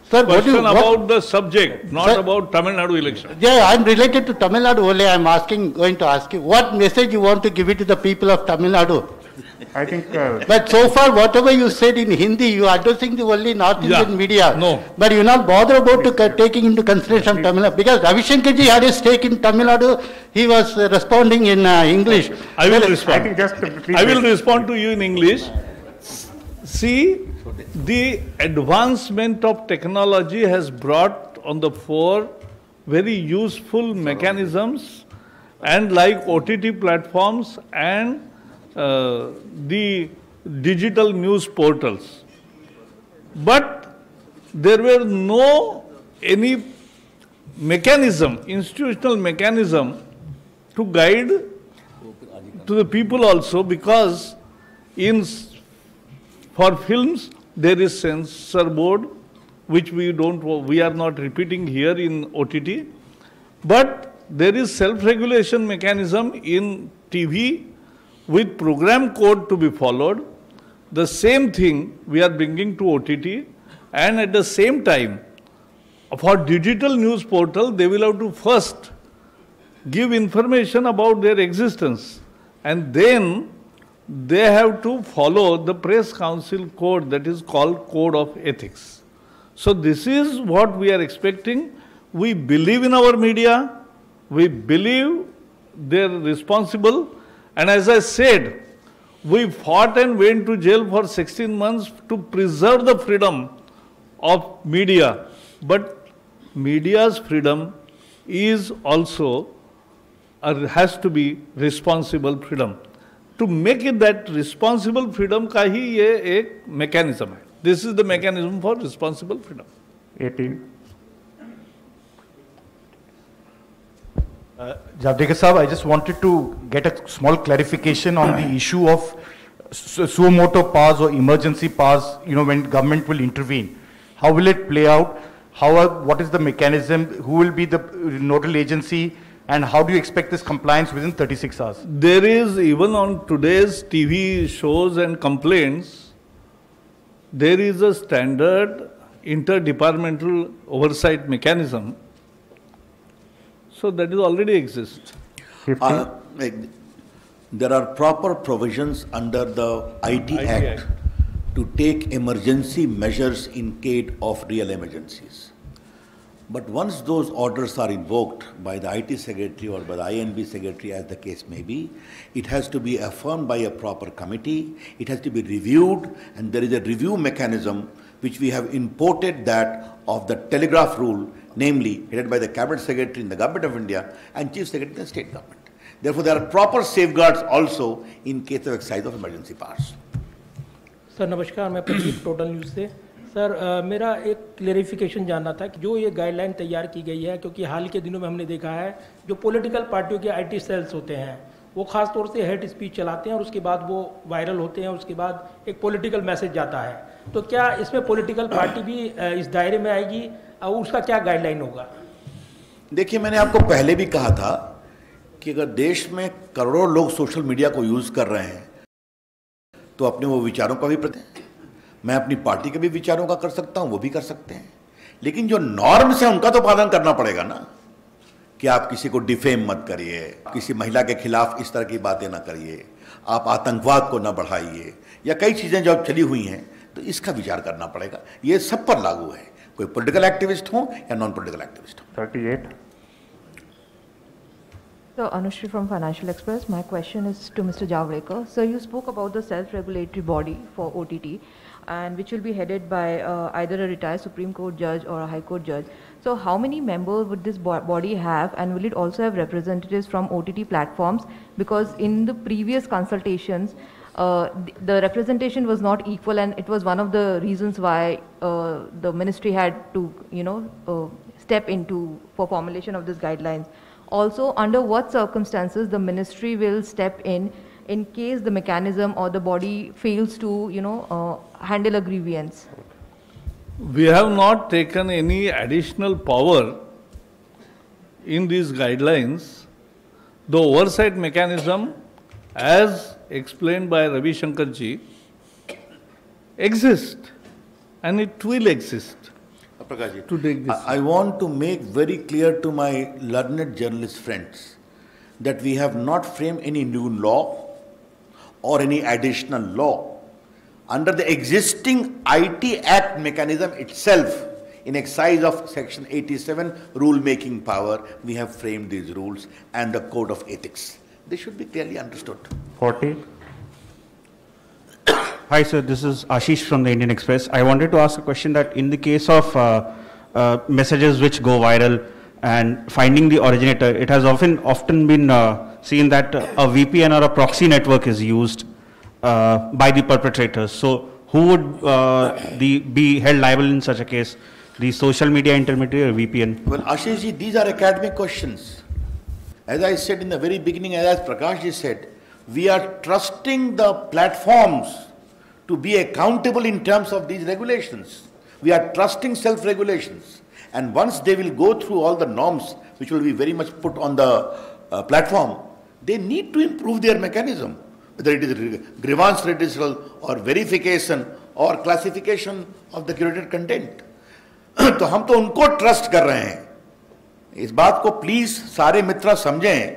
sir, question about the subject, not sir, about Tamil Nadu election. Yeah, I'm related to Tamil Nadu only. I'm going to ask you, what message you want to give it to the people of Tamil Nadu? I think. But so far, whatever you said in Hindi, you are addressing the only North Indian media. No. But you not bother about taking into consideration Tamil Nadu because Ravi Shankar ji had a stake in Tamil Nadu. He was responding in English. I will respond. I think just I will respond to you in English. See, the advancement of technology has brought on the fore very useful mechanisms, and like OTT platforms and the digital news portals. But there were any mechanism, institutional mechanism to guide to the people also, because for films there is censor board, which we are not repeating here in OTT, but there is self-regulation mechanism in TV with program code to be followed. The same thing we are bringing to OTT, and at the same time, for digital news portal, they will have to first give information about their existence, and then they have to follow the Press Council code that is called Code of Ethics. So this is what we are expecting. We believe in our media. We believe they are responsible. And as I said, we fought and went to jail for 16 months to preserve the freedom of media. But media's freedom is also, has to be responsible freedom. To make it that responsible freedom का ही ये एक mechanism है. This is the mechanism for responsible freedom. 18. Javadekar Sahab, I just wanted to get a small clarification on the issue of suo motu powers or emergency powers, when government will intervene. How will it play out? what is the mechanism, who will be the nodal agency, and how do you expect this compliance within 36 hours? There is, even on today's TV shows and complaints, there is a standard interdepartmental oversight mechanism. So that is already exists. There are proper provisions under the IT Act to take emergency measures in case of real emergencies. But once those orders are invoked by the IT Secretary or by the INB Secretary, as the case may be, it has to be affirmed by a proper committee, it has to be reviewed, and there is a review mechanism which we have imported that of the telegraph rule, namely headed by the Cabinet Secretary in the Government of India and Chief Secretary in the State Government. Therefore, there are proper safeguards also in case of exercise of emergency powers. Sir नमस्कार, मैं Pradeep total news से। Sir मेरा एक clarification जानना था कि जो ये गाइडलाइन तैयार की गई है, क्योंकि हाल के दिनों में हमने देखा है जो पॉलिटिकल पार्टियों के आईटी सेल्स होते हैं वो खास तौर से हेट स्पीच चलाते हैं और उसके बाद वो वायरल होते हैं, उसके बाद एक पॉलिटिकल मैसेज जाता है। तो क्या इसमें पॉलिटिकल पार्टी भी इस दायरे में आएगी और उसका क्या गाइडलाइन होगा? देखिए, मैंने आपको पहले भी कहा था कि अगर देश में करोड़ों लोग सोशल मीडिया को यूज कर रहे हैं तो अपने वो विचारों का भी मैं अपनी पार्टी के भी विचारों का कर सकता हूं, वो भी कर सकते हैं, लेकिन जो नॉर्म्स हैं उनका तो पालन करना पड़ेगा ना, कि आप किसी को डिफेम मत करिए, किसी महिला के खिलाफ इस तरह की बातें ना करिए, आप आतंकवाद को ना बढ़ाइए, या कई चीजें जो अब चली हुई हैं, तो इसका विचार करना पड़ेगा। ये सब पर लागू है, कोई पॉलिटिकल एक्टिविस्ट हो या नॉन पॉलिटिकल एक्टिविस्ट हो। 38. So, Anushri from Financial Express. My question is to Mr. Javadekar. Sir, you spoke about the self-regulatory body for OTT, and which will be headed by either a retired Supreme Court judge or a High Court judge. So, how many members would this body have, and will it also have representatives from OTT platforms? Because in the previous consultations, the representation was not equal, and it was one of the reasons why the ministry had to, step into for formulation of these guidelines. Also, under what circumstances the ministry will step in case the mechanism or the body fails to, handle a grievance? We have not taken any additional power in these guidelines. The oversight mechanism, as explained by Ravi Shankar ji, exists, and it will exist. To take this. I want to make very clear to my learned journalist friends that we have not framed any new law or any additional law. Under the existing IT Act mechanism itself, in exercise of Section 87 rule-making power, we have framed these rules and the Code of Ethics. They should be clearly understood. 40. Hi sir, this is Ashish from the Indian Express. I wanted to ask a question that in the case of messages which go viral and finding the originator, it has often been seen that a VPN or a proxy network is used by the perpetrators. So who would be held liable in such a case? The social media intermediary or VPN? Well, Ashish ji, these are academic questions. As I said in the very beginning, as Prakash ji said, we are trusting the platforms to be accountable in terms of these regulations. We are trusting self-regulations. And once they will go through all the norms, which will be very much put on the platform, they need to improve their mechanism, whether it is grievance redressal or verification or classification of the curated content. तो हम तो उनको trust कर रहे हैं। इस बात को प्लीज सारे मित्र समझें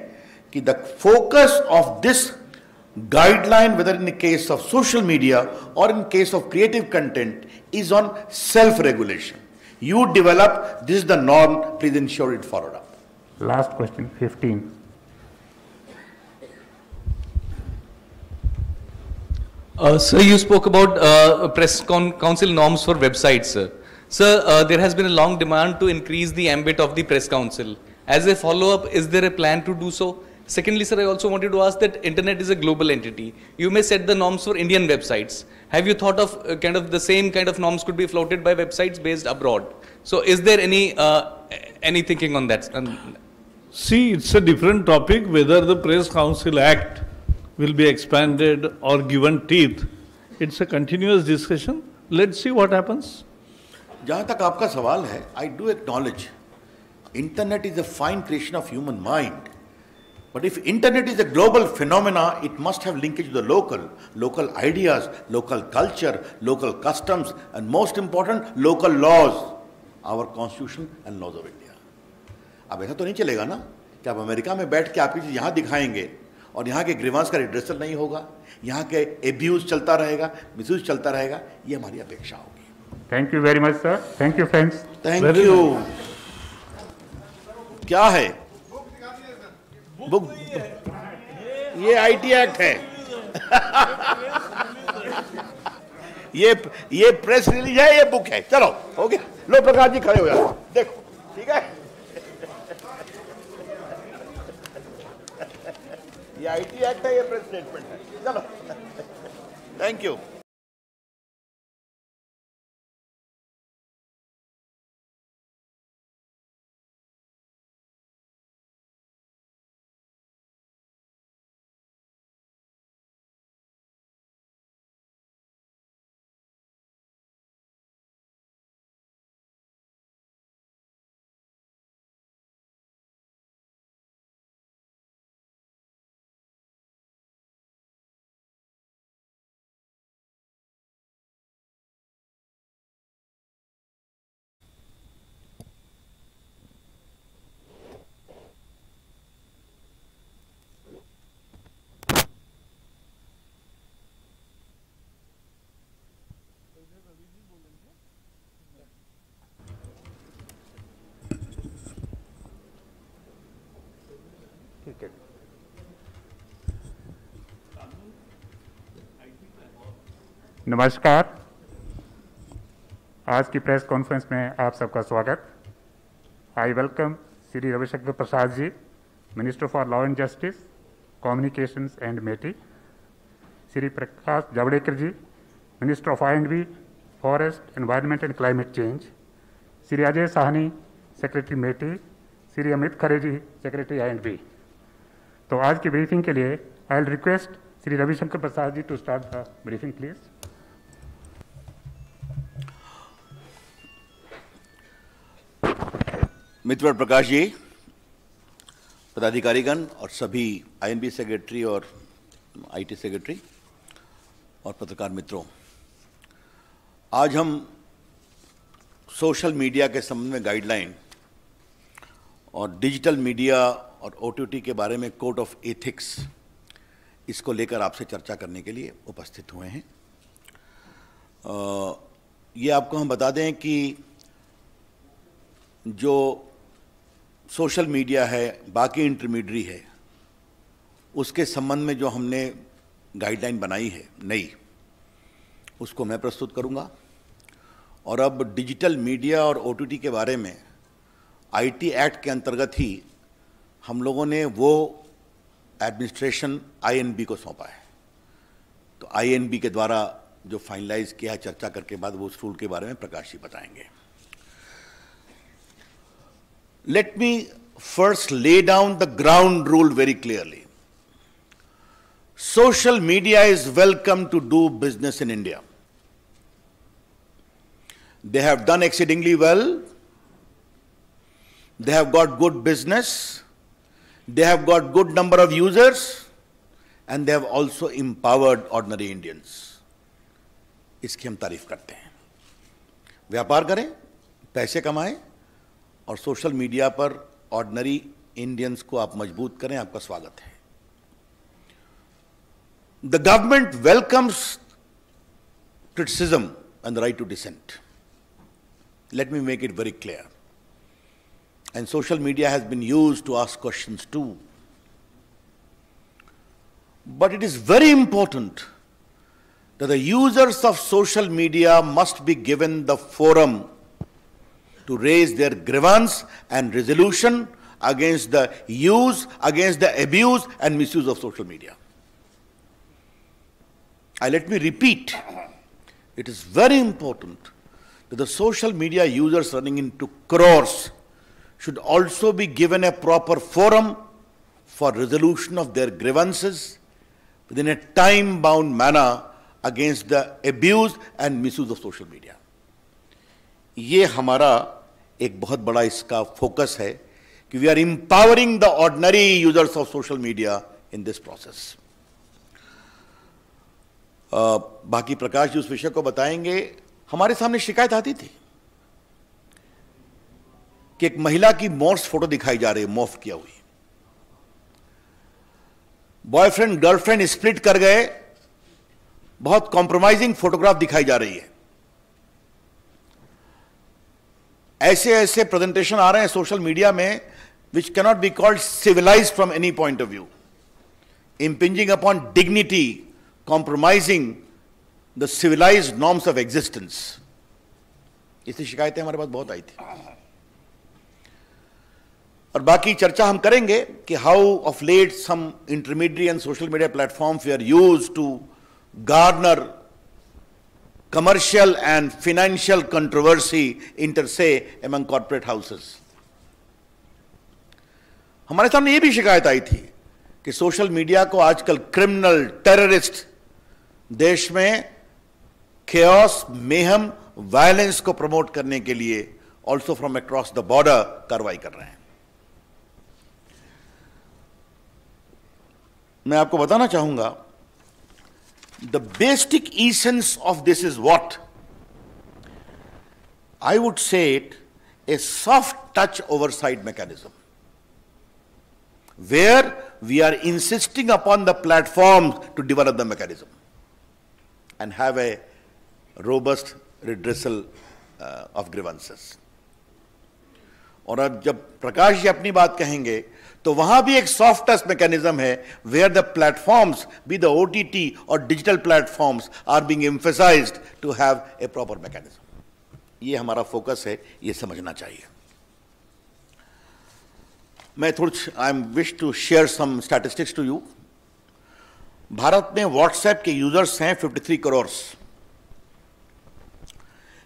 कि the focus of this guideline, whether in the case of social media or in case of creative content, is on self-regulation. You develop, this is the norm, please ensure it followed up. Last question, 15. Sir, you spoke about press council norms for websites, sir. Sir, there has been a long demand to increase the ambit of the press council. As a follow-up, is there a plan to do so? Secondly, sir, I also wanted to ask that internet is a global entity. You may set the norms for Indian websites. Have you thought of kind of the same kind of norms could be floated by websites based abroad? So is there any thinking on that? See, it's a different topic whether the Press Council Act will be expanded or given teeth. It's a continuous discussion. Let's see what happens. जहां तक आपका सवाल है, I do acknowledge internet is a fine creation of human mind, but if internet is a global phenomena, it must have linkage to the local ideas, local culture, local customs, and most important, local laws, our constitution and laws of India. अब ऐसा तो नहीं चलेगा ना कि आप America में बैठ के आपकी चीज यहाँ दिखाएंगे और यहाँ के ग्रीवांस का रिड्रेसल नहीं होगा, यहाँ के एब्यूज चलता रहेगा, मिसयूज चलता रहेगा, ये हमारी अपेक्षा होगी। Thank you very much sir, thank you friends. Thank you. क्या है बुक? ये आईटी एक्ट है। ये प्रेस रिलीज है, ये बुक है। चलो हो गया। लो प्रकाश जी खड़े हो जाओ, देखो ठीक है। ये आईटी एक्ट है, ये प्रेस स्टेटमेंट है। चलो थैंक यू। ठीक है। नमस्कार, आज की प्रेस कॉन्फ्रेंस में आप सबका स्वागत। I welcome Shri Ravishankar Prasad ji, minister for law and justice, communications and मेटी, Shri Prakash Javadekar ji, minister of आई&बी, forest, environment and climate change, Shri Ajay Sahni, secretary मेटी, Shri Amit Khare ji, secretary आई&बी। तो आज की ब्रीफिंग के लिए I will request Shri Ravishankar Prasad ji to start the briefing please. मित्र प्रकाश जी, पदाधिकारीगण और सभी आई&बी सेक्रेटरी और आईटी सेक्रेटरी और पत्रकार मित्रों, आज हम सोशल मीडिया के संबंध में गाइडलाइन और डिजिटल मीडिया और ओटीटी के बारे में कोड ऑफ एथिक्स, इसको लेकर आपसे चर्चा करने के लिए उपस्थित हुए हैं। ये आपको हम बता दें कि जो सोशल मीडिया है, बाकी इंटरमीडियरी है, उसके संबंध में जो हमने गाइडलाइन बनाई है नई, उसको मैं प्रस्तुत करूंगा। और अब डिजिटल मीडिया और ओटीटी के बारे में आईटी एक्ट के अंतर्गत ही हम लोगों ने वो एडमिनिस्ट्रेशन आई&बी को सौंपा है। तो आई&बी के द्वारा जो फाइनलाइज किया है, चर्चा करके बाद वो उस रूल के बारे में प्रकाश जी बताएंगे। Let me first lay down the ground rule very clearly. Social media is welcome to do business in India. They have done exceedingly well. They have got good business. They have got good number of users. And they have also empowered ordinary Indians. इसकी हम तारीफ करते हैं। व्यापार करें, पैसे कमाएं और सोशल मीडिया पर ऑर्डिनरी इंडियंस को आप मजबूत करें, आपका स्वागत है। The government welcomes criticism and the right to dissent. Let me make it very clear. And social media has been used to ask questions too, but it is very important that the users of social media must be given the forum to raise their grievance and resolution against the use, against the abuse and misuse of social media. Let me repeat, it is very important that the social media users running into crores should also be given a proper forum for resolution of their grievances within a time-bound manner against the abuse and misuse of social media. ये हमारा एक बहुत बड़ा इसका focus है कि we are empowering the ordinary users of social media in this process. बाकी प्रकाश जी उस विषय को बताएंगे। हमारे सामने शिकायत आती थी कि एक महिला की मॉर्फ फोटो दिखाई जा रही है, मॉर्फ किया हुई, बॉयफ्रेंड गर्लफ्रेंड स्प्लिट कर गए, बहुत कॉम्प्रोमाइजिंग फोटोग्राफ दिखाई जा रही है। ऐसे ऐसे प्रेजेंटेशन आ रहे हैं सोशल मीडिया में which cannot be called civilized from any point of view, impinging upon dignity, compromising the civilized norms of existence. इसलिए शिकायतें हमारे पास बहुत आई थी। और बाकी चर्चा हम करेंगे कि how of late some intermediary and social media platforms were used to garner commercial and financial controversy inter se among corporate houses. हमारे सामने ये भी शिकायत आई थी कि सोशल मीडिया को आजकल क्रिमिनल, टेररिस्ट देश में chaos, मेहम, वायलेंस को प्रमोट करने के लिए also from across the border कार्रवाई कर रहे हैं। मैं आपको बताना चाहूंगा the basic essence of this is what I would say it A soft touch oversight mechanism where we are insisting upon the platforms to develop the mechanism and have a robust redressal of grievances. और अब जब प्रकाश जी अपनी बात कहेंगे तो वहां भी एक सॉफ्ट टच मैकेनिज्म है where the platforms, be the OTT or digital platforms, are being emphasized to have a proper mechanism. ये हमारा फोकस है, ये समझना चाहिए। मैं I wish to share some statistics to you. Bharat में व्हाट्सएप के यूजर्स हैं 53 crore,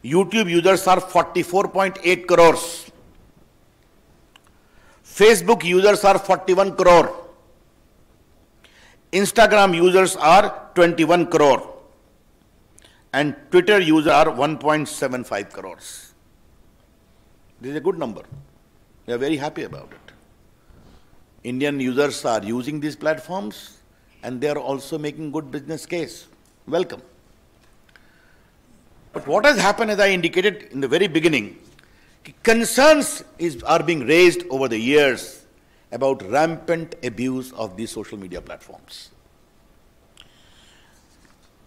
YouTube users are 44.8 crore, Facebook users are 41 crore, Instagram users are 21 crore and Twitter user are 1.75 crore. This is a good number, we are very happy about it. Indian users are using these platforms and they are also making good business case. Welcome. But what has happened, as I indicated in the very beginning, concerns are being raised over the years about rampant abuse of these social media platforms.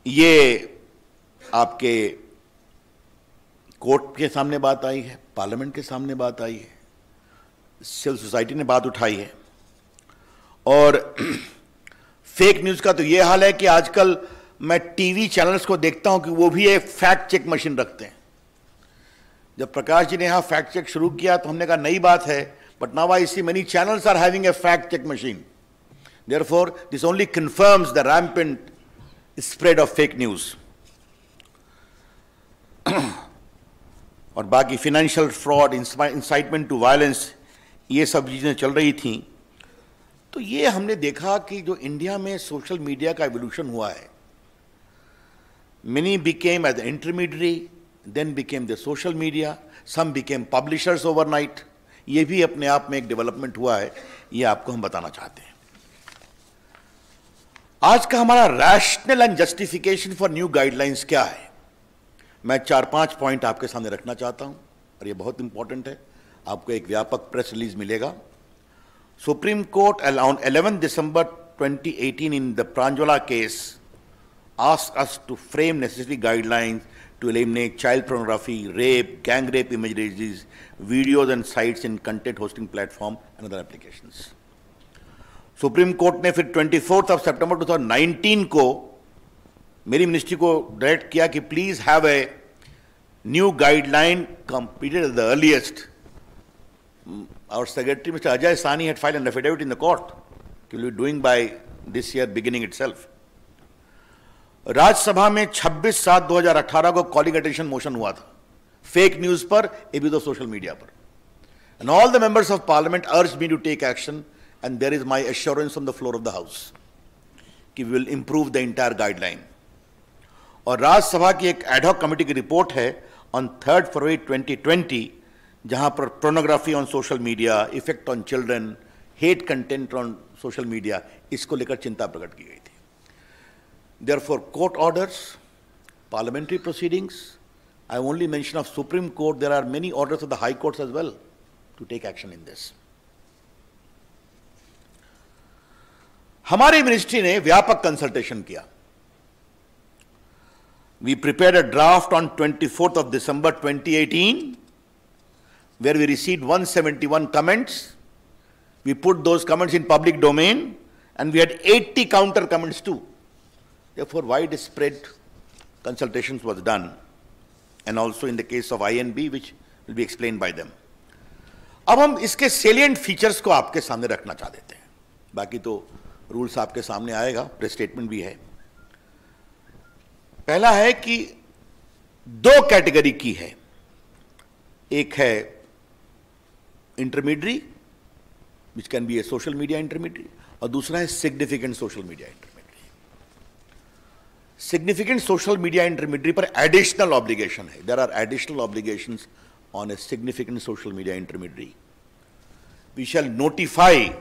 ये आपके court के सामने बात आई है, parliament के सामने बात आई है, सिविल सोसाइटी ने बात उठाई है। और फेक न्यूज का तो ये हाल है कि आजकल मैं टीवी चैनल्स को देखता हूं कि वो भी एक फैक्ट चेक मशीन रखते हैं। जब प्रकाश जी ने यहां फैक्ट चेक शुरू किया तो हमने कहा नई बात है, but now I see many channels are having a fact check machine. Therefore this only confirms the rampant spread of fake news. और बाकी financial fraud, incitement to violence, ये सब चीजें चल रही थी। तो ये हमने देखा कि जो इंडिया में सोशल मीडिया का एवोल्यूशन हुआ है, many became as an intermediary, then became the social media, some became publishers overnight. ये भी अपने आप में एक डेवलपमेंट हुआ है, ये आपको हम बताना चाहते हैं। आज का हमारा rational and justification for new guidelines क्या है, मैं 4-5 पॉइंट आपके सामने रखना चाहता हूं और ये बहुत इंपॉर्टेंट है। आपको एक व्यापक प्रेस रिलीज मिलेगा। Supreme Court on 11 December 2018 in the Pranjwala case asked us to frame necessary guidelines to eliminate child pornography, rape, gang rape images, videos and sites in content hosting platform and other applications. Supreme Court ने फिर 24 September 2019 को मेरी ministry को direct किया कि please have a new guideline completed at the earliest. Our secretary, Mr. Ajay Sani, had filed an affidavit in the court. He will be doing by this year beginning itself. Rajya Sabha में 26/7/2018 को calling attention motion हुआ था fake news पर, abuse of social media पर, and all the members of parliament urged me to take action and there is my assurance on the floor of the house कि we will improve the entire guideline. और राज्यसभा की एक ad hoc committee की report है on 3rd February 2020, जहां पर pornography on social media, effect on children, hate content on social media, इसको लेकर चिंता प्रकट की गई थी. Therefore, court orders, parliamentary proceedings, I only mention of Supreme Court, there are many orders of the High Courts as well to take action in this. हमारी ministry ने व्यापक कंसल्टेशन किया. We prepared a draft on 24th of December 2018, where we received 171 comments. We put those comments in public domain, and we had 80 counter comments too. Therefore, widespread consultations was done, and also in the case of INB, which will be explained by them. अब हम इसके salient features को आपके सामने रखना चाह देते हैं. बाकी तो rules आपके सामने आएगा, press statement भी है. पहला है कि दो कैटेगरी की है. एक है intermediary, which can be a social media intermediary, और दूसरा है significant social media intermediary. Significant social media intermediary पर एडिशनल ऑब्लिगेशन है. There are additional obligations on a significant social media intermediary. We shall notify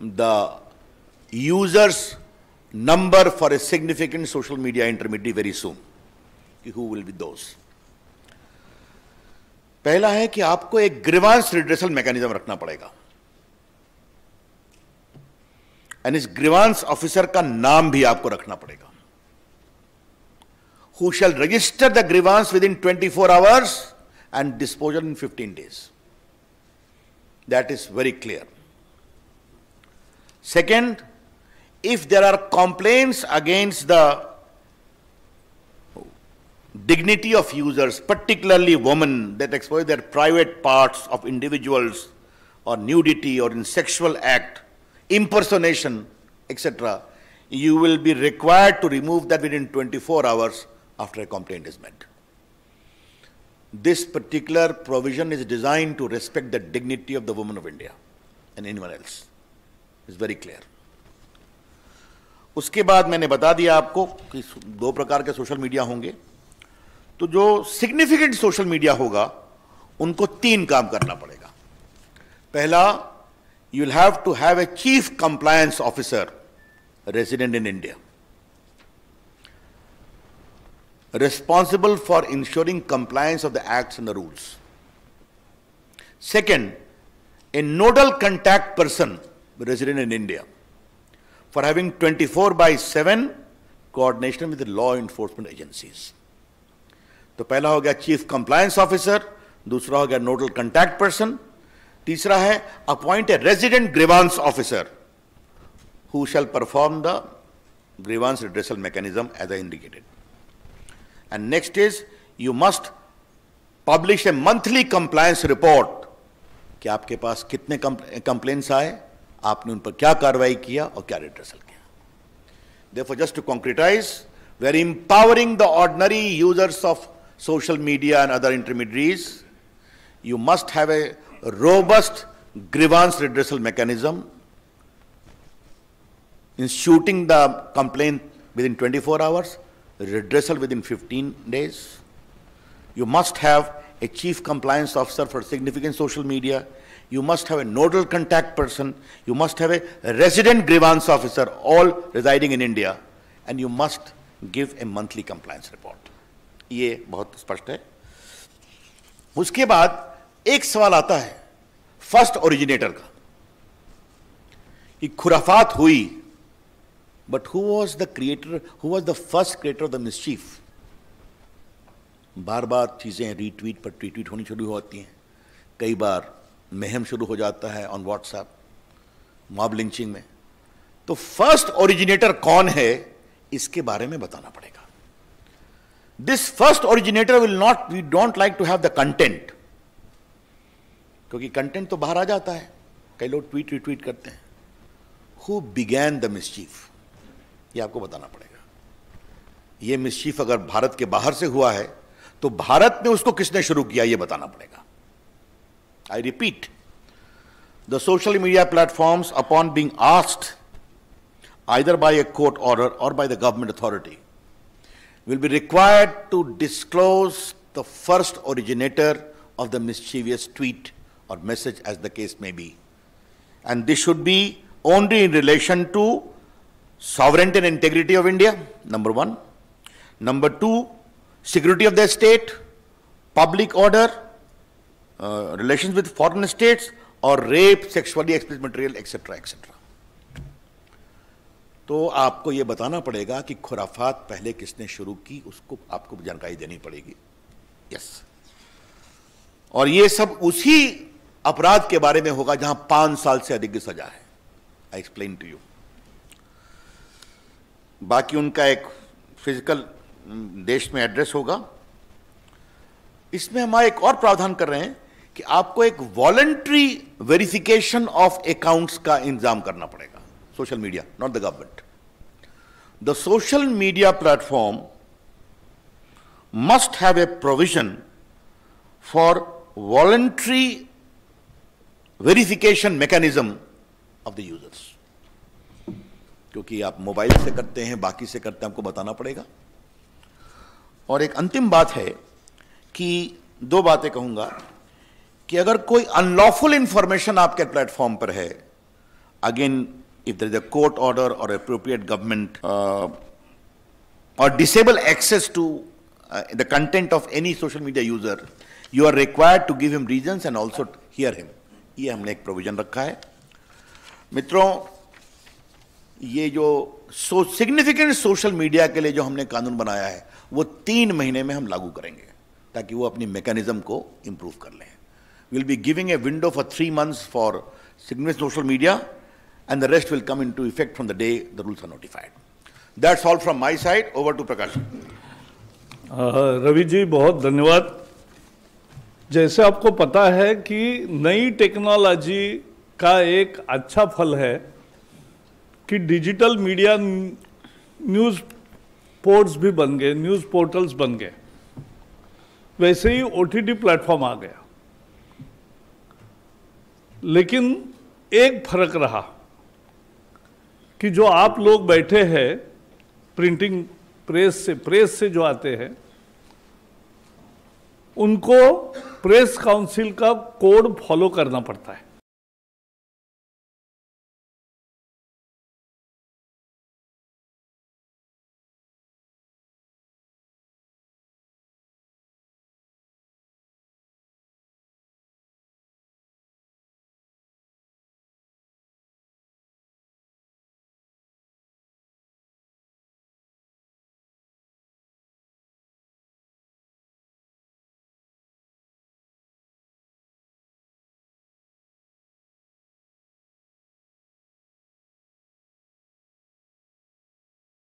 the users number for a significant social media intermediary very soon. Who will be those? पहला है कि आपको एक grievance redressal mechanism रखना पड़ेगा, and इस grievance officer का नाम भी आपको रखना पड़ेगा. Who shall register the grievance within 24 hours and disposal in 15 days. That is very clear. Second, if there are complaints against the dignity of users, particularly women, that expose their private parts of individuals, or nudity, or in sexual act, impersonation, etc., you will be required to remove that within 24 hours after a complaint is made. This particular provision is designed to respect the dignity of the women of India and anyone else. It's very clear. उसके बाद मैंने बता दिया आपको कि दो प्रकार के सोशल मीडिया होंगे. तो जो सिग्निफिकेंट सोशल मीडिया होगा उनको तीन काम करना पड़ेगा. पहला, you will have to have a chief compliance officer resident in India, responsible for ensuring compliance of the acts and the rules. Second, a nodal contact person resident in India for having 24/7 coordination with the law enforcement agencies. तो पहला हो गया chief compliance officer, दूसरा हो गया nodal contact person, तीसरा है appoint a resident grievance officer who shall perform the grievance redressal mechanism as I indicated. And next is, you must publish a monthly compliance report कि आपके पास कितने complaints आए, आपने उन पर क्या कार्रवाई किया और क्या redressal किया. Therefore, just to concretize, we are empowering the ordinary users of social media and other intermediaries. You must have a robust grievance redressal mechanism, instituting the complaint within 24 hours, redressal within 15 days. You must have a chief compliance officer for significant social media. You must have a nodal contact person. You must have a resident grievance officer, all residing in India. And you must give a monthly compliance report. ये बहुत स्पष्ट है. उसके बाद एक सवाल आता है फर्स्ट ओरिजिनेटर का, कि खुराफात हुई, but who was the creator, who was the first creator of the mischief? बार बार चीजें रीट्वीट पर ट्वीट होनी शुरू होती हैं, कई बार महम शुरू हो जाता है ऑन व्हाट्सएप, मॉब लिंचिंग में. तो फर्स्ट ओरिजिनेटर कौन है, इसके बारे में बताना पड़ेगा. This first originator will not, we don't like to have the content, क्योंकि कंटेंट तो बाहर आ जाता है, कई लोग ट्वीट रिट्वीट करते हैं. हु बिगैन द मिसचीफ, ये आपको बताना पड़ेगा. ये मिसचीफ अगर भारत के बाहर से हुआ है तो भारत में उसको किसने शुरू किया, ये बताना पड़ेगा. I repeat, the social media platforms upon being asked either by a court order or by the government authority will be required to disclose the first originator of the mischievous tweet or message, as the case may be. And this should be only in relation to sovereignty and integrity of India, number one. Number two, security of the state, public order, relations with foreign states, or rape, sexually explicit material, etc., etc. तो आपको ये बताना पड़ेगा कि खुराफात पहले किसने शुरू की, उसको आपको जानकारी देनी पड़ेगी। यस। और ये सब उसी अपराध के बारे में होगा जहां 5 साल से अधिक की सजा है। I explain to you. बाकी उनका एक फिजिकल देश में एड्रेस होगा। इसमें हम एक और प्रावधान कर रहे हैं कि आपको एक वॉलंटरी वेरिफिकेशन ऑफ अकाउंट्स का इंतजाम करना पड़ेगा। Social media, not the government. The social media platform must have a provision for voluntary verification mechanism of the users. क्योंकि आप मोबाइल से करते हैं, बाकी से करते हैं, आपको बताना पड़ेगा। और एक अंतिम बात है कि 2 बातें कहूंगा कि अगर कोई अनलॉफुल इंफॉर्मेशन आपके प्लेटफॉर्म पर है, again if there is a court order or appropriate government or disable access to the content of any social media user, you are required to give him reasons and also hear him. ये हमने एक provision रखा है। मित्रों, ये जो significant social media के लिए जो हमने कानून बनाया है वो 3 महीने में हम लागू करेंगे ताकि वो अपनी मैकेनिज्म को इंप्रूव कर लें। Will be giving a window for 3 months for significant social media and the rest will come into effect from the day the rules are notified. That's all from my side. Over to Prakash. Ravi ji, बहुत धन्यवाद। जैसे आपको पता है कि नई technology का एक अच्छा फल है कि डिजिटल मीडिया न्यूज़ पोर्ट्स भी बन गए, न्यूज़ पोर्टल्स बन गए। वैसे ही OTT प्लेटफॉर्म आ गया। लेकिन एक फर्क रहा कि जो आप लोग बैठे हैं प्रिंटिंग प्रेस से जो आते हैं, उनको प्रेस काउंसिल का कोड फॉलो करना पड़ता है।